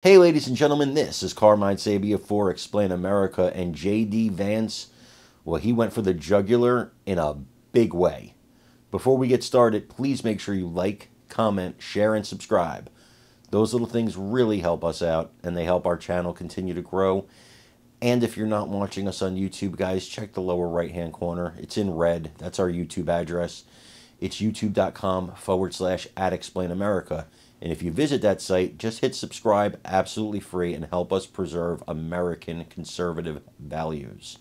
Hey, ladies and gentlemen, this is Carmine Sabia for Explain America, and J.D. Vance, well, he went for the jugular in a big way. Before we get started, please make sure you like, comment, share, and subscribe. Those little things really help us out, and they help our channel continue to grow. And if you're not watching us on YouTube, guys, check the lower right-hand corner. It's in red. That's our YouTube address. It's youtube.com/@explainamerica. And if you visit that site, just hit subscribe, absolutely free, and help us preserve American conservative values.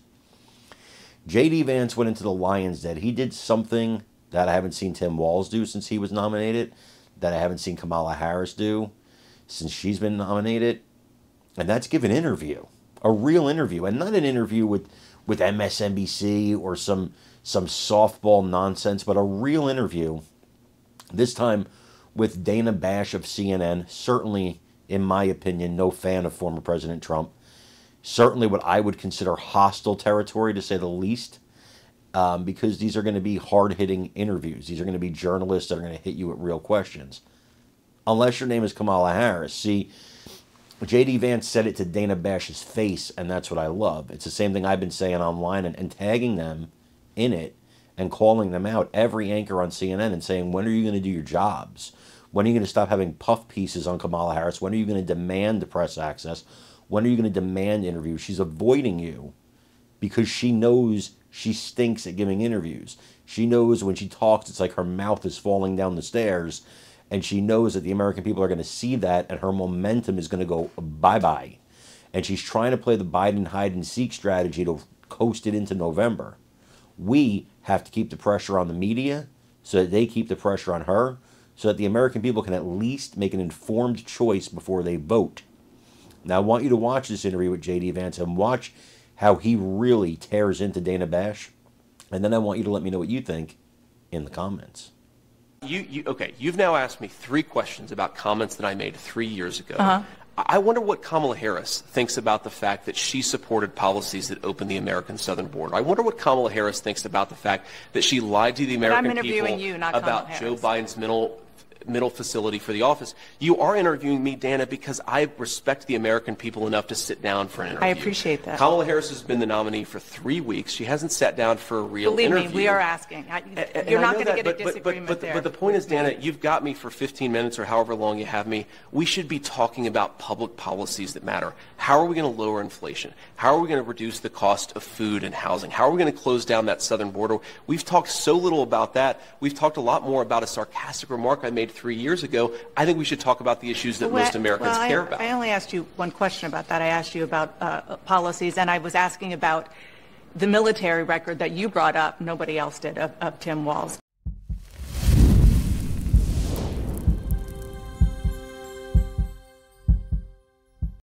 J.D. Vance went into the lion's den. He did something that I haven't seen Tim Walz do since he was nominated, that I haven't seen Kamala Harris do since she's been nominated, and that's give an interview, a real interview, and not an interview with MSNBC or some softball nonsense, but a real interview, this time with Dana Bash of CNN, certainly, in my opinion, no fan of former President Trump. Certainly what I would consider hostile territory, to say the least, because these are going to be hard-hitting interviews. These are going to be journalists that are going to hit you with real questions. Unless your name is Kamala Harris. See, J.D. Vance said it to Dana Bash's face, and that's what I love. It's the same thing I've been saying online and tagging them in it and calling them out, every anchor on CNN, and saying, when are you going to do your jobs? When are you going to stop having puff pieces on Kamala Harris? When are you going to demand the press access? When are you going to demand interviews? She's avoiding you because she knows she stinks at giving interviews. She knows when she talks, it's like her mouth is falling down the stairs, and she knows that the American people are going to see that, and her momentum is going to go bye-bye. And she's trying to play the Biden hide-and-seek strategy to coast it into November. We have to keep the pressure on the media so that they keep the pressure on her, so that the American people can at least make an informed choice before they vote. Now, I want you to watch this interview with J.D. Vance and watch how he really tears into Dana Bash. And then I want you to let me know what you think in the comments. Okay, you've now asked me 3 questions about comments that I made 3 years ago. I wonder what Kamala Harris thinks about the fact that she supported policies that opened the American southern border. I wonder what Kamala Harris thinks about the fact that she lied to the American people about Joe Biden's middle facility for the office. You are interviewing me, Dana, because I respect the American people enough to sit down for an interview. I appreciate that. Kamala Harris has been the nominee for 3 weeks. She hasn't sat down for a real interview. Believe me, we are asking. You're not going to get a disagreement there. But the point is, Dana, you've got me for 15 minutes or however long you have me. We should be talking about public policies that matter. How are we going to lower inflation? How are we going to reduce the cost of food and housing? How are we going to close down that southern border? We've talked so little about that. We've talked a lot more about a sarcastic remark I made 3 years ago. I think we should talk about the issues that most Americans care about. I only asked you one question about that. I asked you about policies, and I was asking about the military record that you brought up, nobody else did, of Tim Walz.